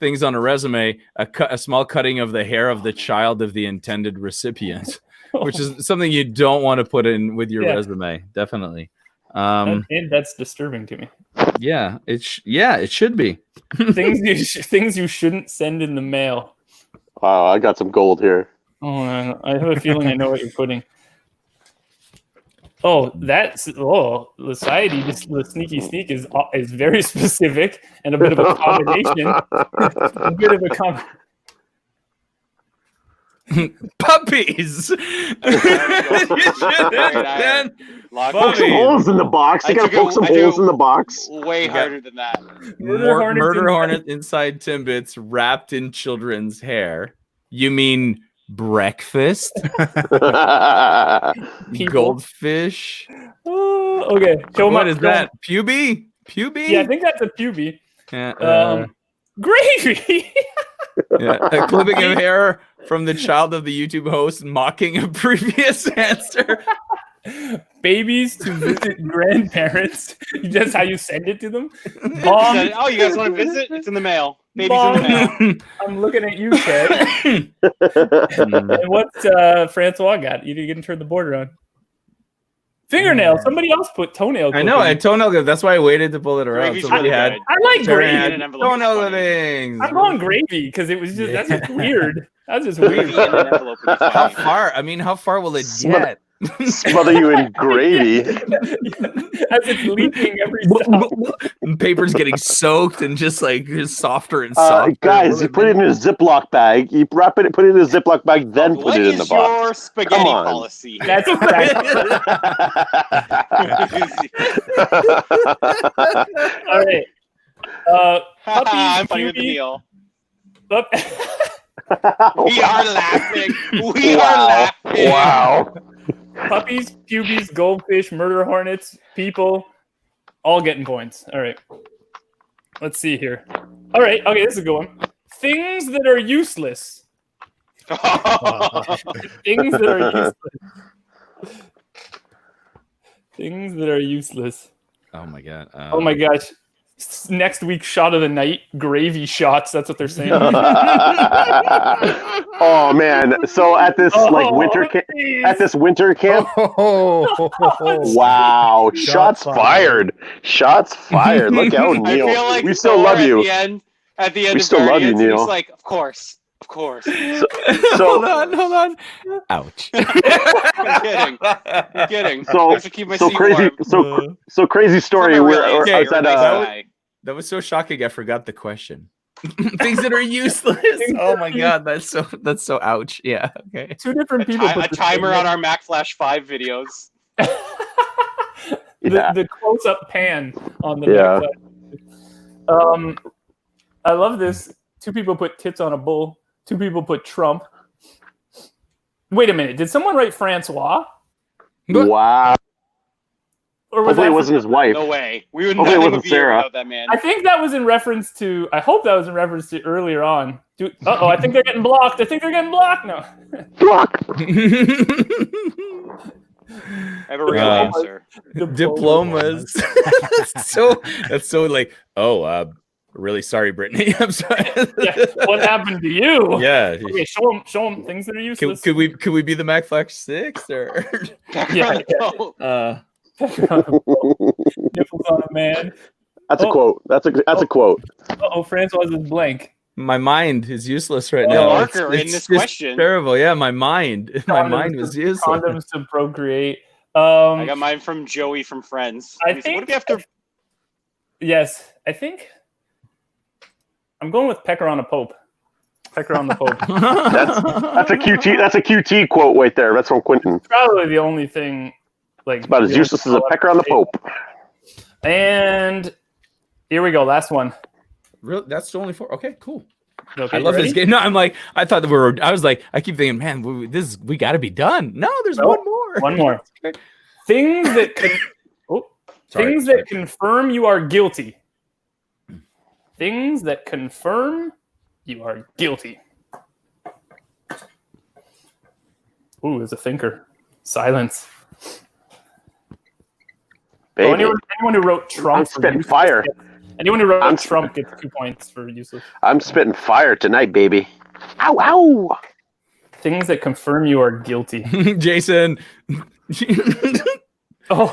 things on a resume, a small cutting of the hair of the child of the intended recipient, which is something you don't want to put in with your resume. Definitely. And that's disturbing to me. Yeah, it should be. Things you shouldn't send in the mail. Wow, I got some gold here. Oh, I have a feeling I know what you're putting. Oh, the society, the sneaky sneak is very specific and a bit of a combination. Puppies. Poke some holes in the box. You gotta poke some holes in the box. Way harder than that. Murder hornet inside Timbits wrapped in children's hair. You mean breakfast? Goldfish? Oh, okay. What is that? Puby? Yeah, I think that's a puby. Yeah, Gravy. yeah. A clipping of hair from the child of the YouTube host mocking a previous answer. Babies to visit grandparents. That's how you send it to them. Oh, you guys want to visit? It's in the mail. Babies in the mail. I'm looking at you, Ted. And what's Francois got? You didn't turn the border on. Fingernail. Somebody else put toenail. I know. I toenail. That's why I waited to pull it around. Gravy's Somebody really had. good. I like Sharon gravy. had an envelope toenail is funny. livings. I'm going gravy because it was just that's just weird. That's just Gravy weird. in an envelope would be How funny. far? I mean, how far will it get? Smother you in gravy. As it's leaking every time. Paper's getting soaked and just softer and softer. Guys, you put it in a Ziploc bag. You wrap it, put it in a Ziploc bag, then put What it in the is box. your spaghetti Come on. policy? That's Oh, all right. I'm funny with the deal. We are laughing. We are laughing. Wow. Puppies, pubies, goldfish, murder hornets, people, all getting points. All right. Let's see here. All right. Okay, this is a good one. Things that are useless. Things that are useless. Things that are useless. Oh my god. Oh my gosh. Next week's shot of the night, gravy shots. That's what they're saying. Oh man! So at this winter camp, wow! Shots fired! Shots fired! Look out, I Neil. feel like We still Thor love you. At the end We of still love you, Guardians, Neil. He's like, of course, Of course. hold on. Ouch. I'm kidding. I'm kidding. So- I have to keep my so seat crazy. warm. So crazy story. I'm a real Where I ace was guy, at or a a. base guy. That was so shocking. I forgot the question. Things that are useless. Oh my god, that's so ouch. Yeah. Okay. Two different people. A put the timer same- on our Mack Flash 5 videos. Yeah. the close-up pan on the Yeah. Mac. I love this. Two people put tits on a bull. Two people put Trump. Wait a minute. Did someone write Francois? Wow. Or was Hopefully, it that wasn't his wife. No way. We would Hopefully it nothing wasn't would be here Sarah. without that man. I think that was in reference to. I hope that was in reference to earlier on. I think they're getting blocked. No. Fuck. I have a real Uh, answer. Diplomas. that's so like, really sorry, Brittany. I'm sorry. Yeah, what happened to you? Yeah. Okay, show them things that are useless. Could we be the Mack Flash 6 or Yeah. Nipples on a man. That's a quote. That's a quote. Francois is blank. my mind is useless right The now. marker in this just question. terrible. Yeah, my mind was useless. Condoms to procreate. I got mine from Joey from Friends. I He said, think- what if you have to? Yes, I think I'm going with Pecker on a Pope. Pecker on the Pope. That's a QT. That's a QT quote right there. That's from Quentin. Probably the only thing. Like It's about as the useless as only a pecker on the Pope. And here we go. Last one. Real, that's the only 4. Okay, cool. Okay, I love you this ready? game. No, I'm like, I thought that I keep thinking, man, we got to be done. No, there's Nope. one more. One more. Things that can. Things that confirm you are guilty. Things that confirm you are guilty. Ooh, there's a thinker. Silence. Baby. Anyone who wrote Trump. I'm for spitting useless fire. gets- Anyone who wrote I'm- Trump gets 2 points for useless. I'm spitting fire tonight, baby. Ow, ow. Things that confirm you are guilty. Jason. Oh,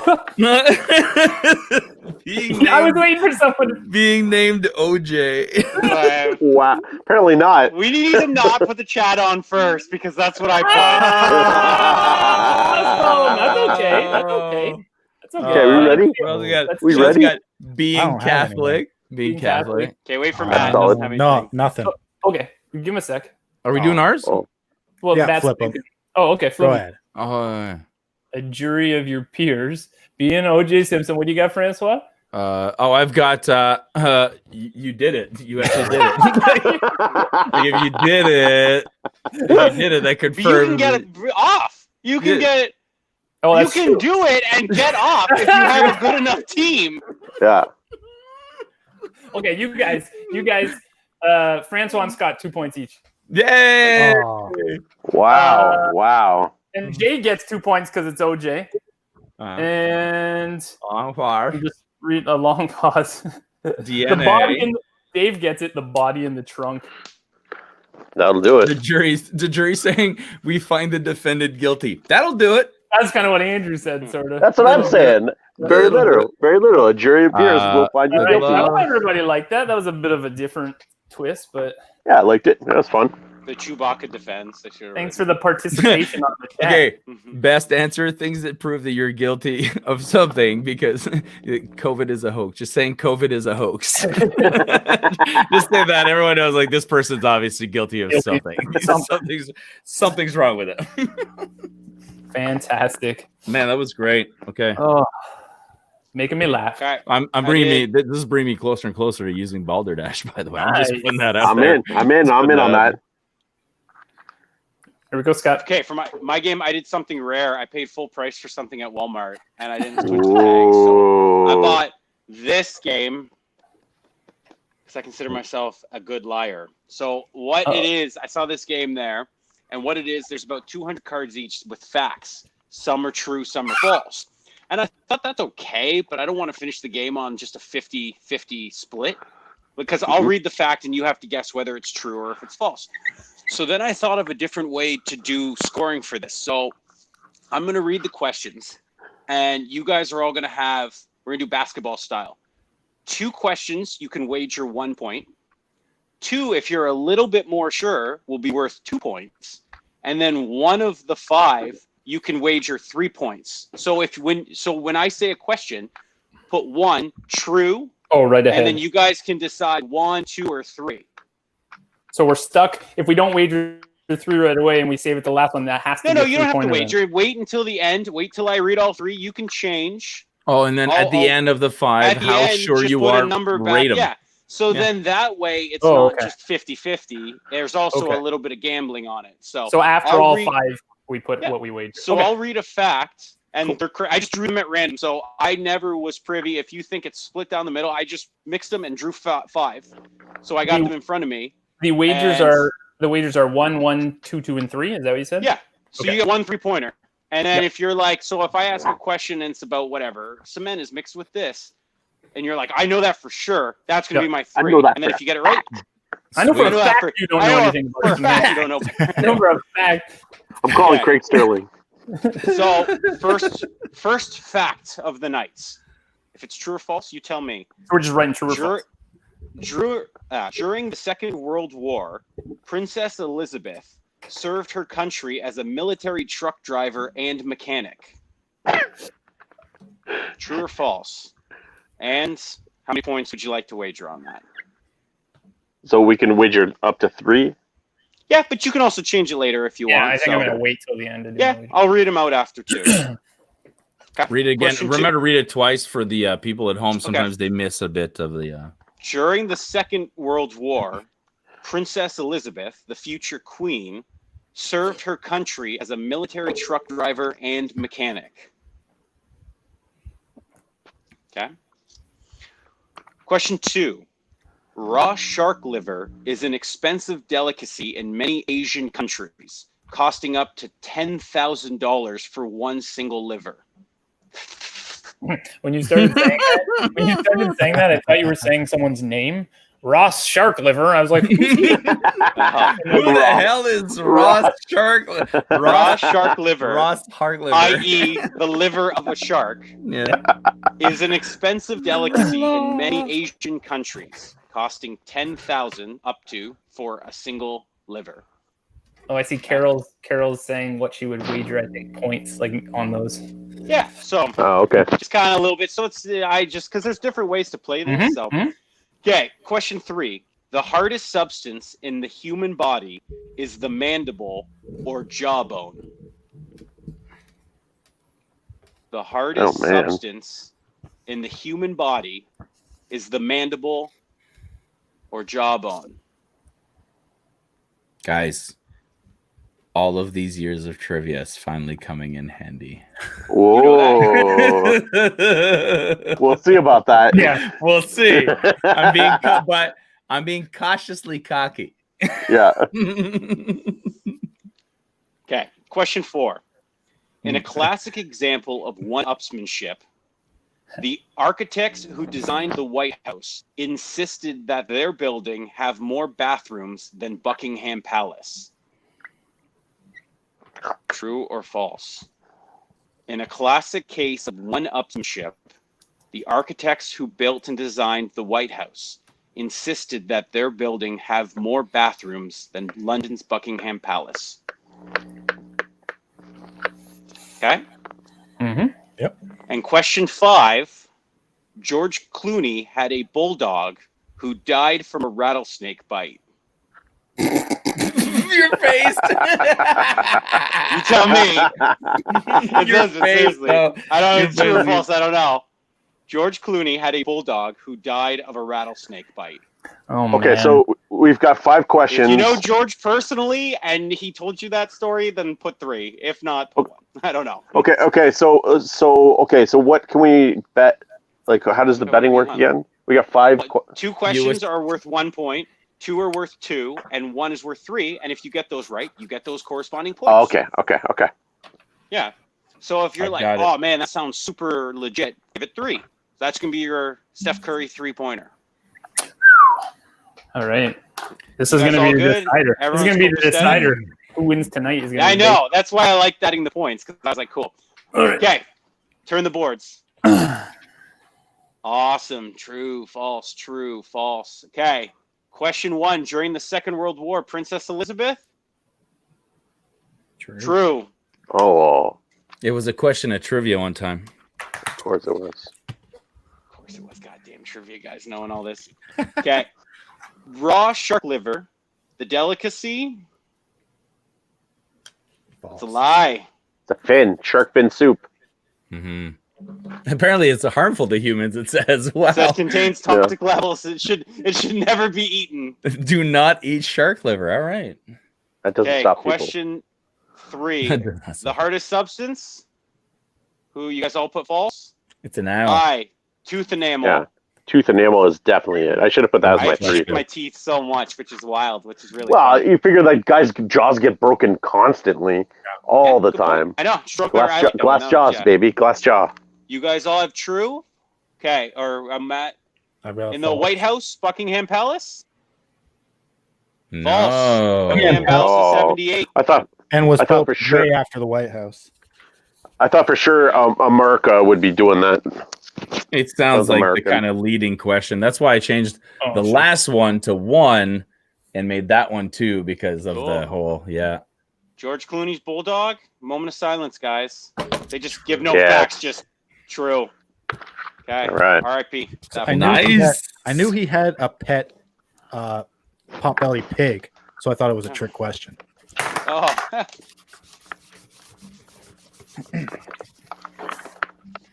being, I was named, waiting for someone. being named OJ. Wow. Apparently not. We need to not put the chat on first because that's what I Oh, that's okay. That's okay. That's okay. Okay, we ready? What else we got? That's We What else ready? got? I Being don't have Catholic. Being Being Catholic. Catholic. Okay, wait for That's Matt. solid. Doesn't have No, anything. nothing. Okay, give him a sec. Are we doing ours? Oh. Well, Yeah, that's flip 'em. Oh, okay. Flip Go 'em. ahead. Oh, A jury of your peers. Being OJ Simpson. What do you got, Francois? I've got you did it. You actually did it. Like, if you did it, that But confirms. you can get it off. You can Yeah. get it. Oh, You that's can true. do it and get off if you have a good enough team. Yeah. Okay, you guys. Francois and Scott 2 points each, Yay! Oh, Wow. Wow. and Jay gets 2 points because it's OJ. And On par. just read a long pause. The DNA. body in Dave gets it. The body in the trunk. That'll do The it. jury saying we find the defendant guilty. That'll do it. That's kind of what Andrew said, sort of. That's what I'm saying. Very literal. Very literal. A jury of peers will find you All right, guilty. I hope everybody liked that. That was a bit of a different twist, but Yeah, I liked it. That was fun. The Chewbacca defense. They should have thanks for the participation on the chat. Okay. Mhm. Best answer: things that prove that you're guilty of something because COVID is a hoax. Just saying COVID is a hoax. Just say that everyone knows. Like this person's obviously guilty of something. Something's wrong with it. Fantastic. Man, that was great. Okay. Oh, making me laugh. Okay. I'm I bringing did. this is bringing me closer and closer to using Balderdash. By the way, I'm just Nice. putting that out I'm there. in. I'm in on that. Here we go, Scott. Okay, for my game, I did something rare. I paid full price for something at Walmart, and I didn't switch the tags. So I Ooh. bought this game because I consider myself a good liar. So what it is, I saw this game there, and what it is, there's about 200 cards each with facts. Some are true, some are false. And I thought that's okay, but I don't want to finish the game on just a 50-50 split because I'll read the fact and you have to guess whether it's true or if it's false. So then I thought of a different way to do scoring for this. So I'm going to read the questions and you guys are all going to we're going to do basketball style. 2 questions, you can wager 1 point. 2, if you're a little bit more sure, will be worth 2 points. And then one of the 5, you can wager 3 points. So when I say a question, put 1 true. Oh, right ahead. And then you guys can decide 1, 2, or 3. So we're stuck. If we don't wager 3 right away and we save it the last one, that has to No, be you don't have to wager. Wait until the end. Wait till I read all 3. You can change. Oh, and then at the end of the 5, how sure you are, rate them. Yeah. So then that way it's just 50-50. There's also a little bit of gambling on it. So after all 5, we put what we wagered. So I'll read a fact, and I just drew them at random. So I never was privy. If you think it's split down the middle, I just mixed them and drew 5. So I got them in front of me. The wagers are 1, 1, 2, 2, and 3. Is that what you said? Yeah. So you get 1 3-pointer. And then if you're like, so if I ask a question and it's about whatever, cement is mixed with this, and you're like, I know that for sure, that's going to be my 3. I know that and then if you get it right, I know for a fact you don't know anything about cement. You don't know. I know for a fact. I'm calling Craig Sterling. So first fact of the nights. If it's true or false, you tell me. We're just writing true or false. During the Second World War, Princess Elizabeth served her country as a military truck driver and mechanic. True or false? And how many points would you like to wager on that? So we can wager up to 3? Yeah, but you can also change it later if you want. Yeah, I think I'm going to wait till the end to do it. I'll read them out after 2. Okay. Read it again. Question Remember 2. to read it twice for the people at home. Sometimes they miss a bit of the... During the Second World War, Princess Elizabeth, the future queen, served her country as a military truck driver and mechanic. Okay. Question 2. Raw shark liver is an expensive delicacy in many Asian countries, costing up to $10,000 for one single liver. When you started saying that, I thought you were saying someone's name. Ross Shark Liver. I was like, Who the hell is Ross Shark? Raw shark liver, Ross Shark Liver, i.e., the liver of a shark, is an expensive delicacy in many Asian countries, costing $10,000 up to for a single liver. Oh, I see. Carol's saying what she would wager. I think points like on those. Yeah. So. Oh, okay. Just kind of a little bit. So it's because there's different ways to play this. Okay. Question 3. The hardest substance in the human body is the mandible or jawbone. The hardest substance in the human body is the mandible or jawbone. Guys, all of these years of trivia is finally coming in handy. Whoa. We'll see about that. Yeah, we'll see. I'm being cautiously cocky. Yeah. Okay. Question 4. In a classic example of one-upsmanship, the architects who designed the White House insisted that their building have more bathrooms than Buckingham Palace. True or false? In a classic case of one-upsmanship, the architects who built and designed the White House insisted that their building have more bathrooms than London's Buckingham Palace. Okay? Yep. And question 5, George Clooney had a bulldog who died from a rattlesnake bite. Your face. You tell me. Your face, though. I don't know if it's true or false. I don't know. George Clooney had a bulldog who died of a rattlesnake bite. Oh, Okay, man. so we've got 5 questions. If you know George personally and he told you that story, then put 3. If not, put 1. I don't know. Okay. So what can we bet? Like, how does the betting work again? We got 5. 2 questions are worth 1 point. 2 are worth 2, and 1 is worth 3. And if you get those right, you get those corresponding points. Oh, okay. Yeah. So if you're like, oh man, that sounds super legit, give it 3. That's gonna be your Steph Curry 3-pointer. All right. This is going to be the decider. This is going to be the decider. Who wins tonight is going to be. I know. That's why I like adding the points, because I was like, cool. All right. Okay. Turn the boards. Awesome. True, false, true, false. Okay. Question 1. During the Second World War, Princess Elizabeth? True. True. Oh, It was a question of trivia one time. of course it was. Of course it was. Goddamn trivia guys knowing all this. Okay. Raw shark liver, the delicacy? It's a lie. It's a fin, shark fin soup. Mm-hmm. Apparently, it's harmful to humans. It says, "Wow, It says contains toxic levels. It should never be eaten. do not eat shark liver." All right. That doesn't Okay, stop people. question 3. The hardest substance? Who you guys all put false? It's an owl. I. Tooth enamel. Yeah, tooth enamel is definitely it. I should have put that as my I 3. chew my teeth so much, which is wild, which is really Well, funny. you figure like guys' jaws get broken constantly, all the Good point. time. I know. Stroke I like Glass that jaws, one, baby, glass jaw. You guys all have true? Okay, or Matt, I got in the false. White House, Buckingham Palace? No. Buckingham Palace Oh. is 78. I thought And was I thought built for sure- way after the White House. for sure America would be doing that. It sounds Sounds like American. the kind of leading question. That's why I changed Oh, the shit. last one to 1 and made that one 2 because of the Cool. whole. Yeah. George Clooney's Bulldog? Moment of silence, guys. They just give no Yeah. facts, just true. Okay. All right. R.I.P. I knew he had a pet potbelly pig, so I thought it was a trick question. Oh.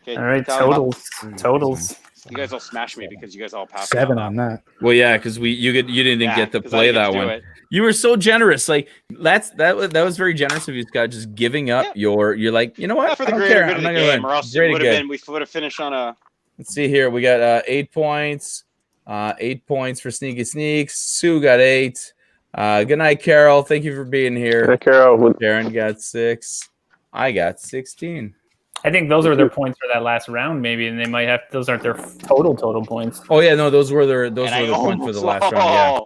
Okay, All right, tell them up. totals. You guys all smash me because you guys all passed. 7 on that. Well, yeah, because you didn't get to 'cause I play get to that do one. it. You were so generous. Like that was very generous of you, Scott. Just giving up you're like, you know what? Not for the I don't greater care. good I'm of not the gonna game, win. or else Great we again. would have finished on a. Let's see here. We got 8 points. 8 points for Sneaky Sneaks. Sue got 8. Good night, Carol. Thank you for being here. Hey, Carol, Darren got 6. I got 16. I think those are their points for that last round, maybe, and they might have. Those aren't their total points. Oh yeah, no, those were the and I points for the almost- last round. Yeah.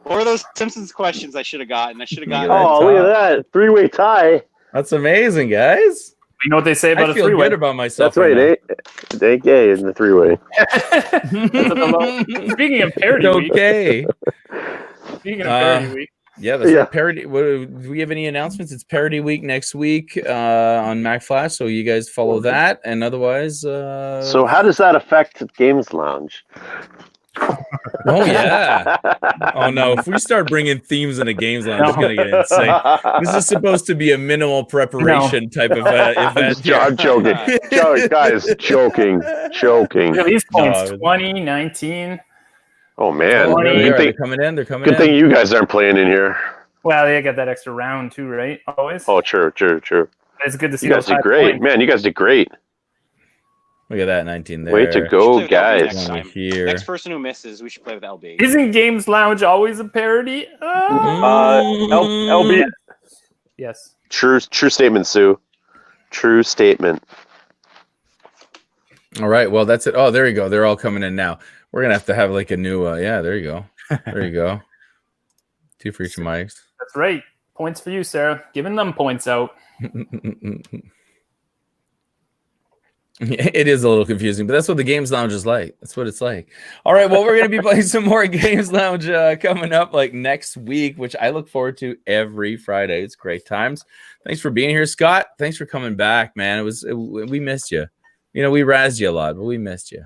What were those Simpsons questions I should have gotten? I should have gotten. oh, look at that 3-way tie. That's amazing, guys. You know what they say about I a feel three-way? good about myself. That's right, eh? Gay in the 3-way. Speaking of parody week. Okay. Speaking of parody week. Yeah, that's Yeah. right. Parody. Do we have any announcements? It's Parody Week next week on Mack Flash, so you guys follow that. And otherwise, So how does that affect Games Lounge? oh yeah. Oh no! If we start bringing themes into Games Lounge, it's gonna get insane. This is supposed to be a minimal preparation type of event. I'm joking. Guys, joking. Look at these points: No. 20, 19. Oh, man. Oh, there they Good are. thing, They're coming in. They're coming good in. thing you guys aren't playing in here. Well, they got that extra round too, right? Always. Oh, true. It's good to see You guys those high did great. points. Man, you guys did great. Look at that 19 there. Way to go, We should play with LB guys. next time. Here. Next person who misses, we should play with LB. Isn't Games Lounge always a parody? LB. Yes. True statement, Sue. True statement. All right. Well, that's it. Oh, there you go. They're all coming in now. We're gonna have to have like a new. Yeah, there you go. There you go. 2 for each of mics. That's right. Points for you, Sarah. Giving them points out. It is a little confusing, but that's what the Games Lounge is like. That's what it's like. All right. Well, we're going to be playing some more Games Lounge coming up like next week, which I look forward to every Friday. It's great times. Thanks for being here, Scott. Thanks for coming back, man. We missed you. You know, we razzed you a lot, but we missed you.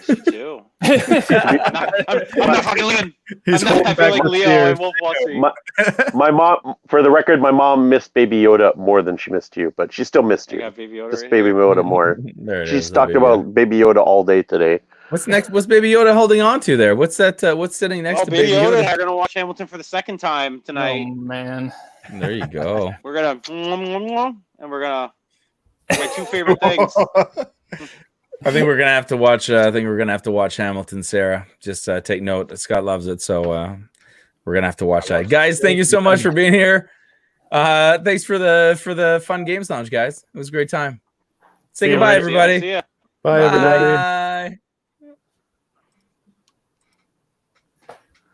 You too. I'm not fucking Liam. He's I holding feel back like the Leo tears. in Wolf of Wall Street. My mom, for the record, my mom missed Baby Yoda more than she missed you, but she still missed I you. got Baby Yoda Just right Baby here. Yoda more. There it She's is, talked Baby Yoda. about Baby Yoda all day today. What's next? What's Baby Yoda holding on to there? What's that? What's sitting next Oh, to Baby Baby Yoda. Yoda? We're gonna watch Hamilton for the second time tonight. Oh man. There you go. We're gonna and we're gonna my 2 favorite things. I think we're gonna have to watch. I think we're gonna have to watch Hamilton, Sarah. Just take note. Scott loves it, so we're gonna have to watch that. Guys, thank you so much for being here. Thanks for the fun Games Lounge, guys. It was a great time. Say See you goodbye, later. everybody. See ya. Bye, everybody. Bye.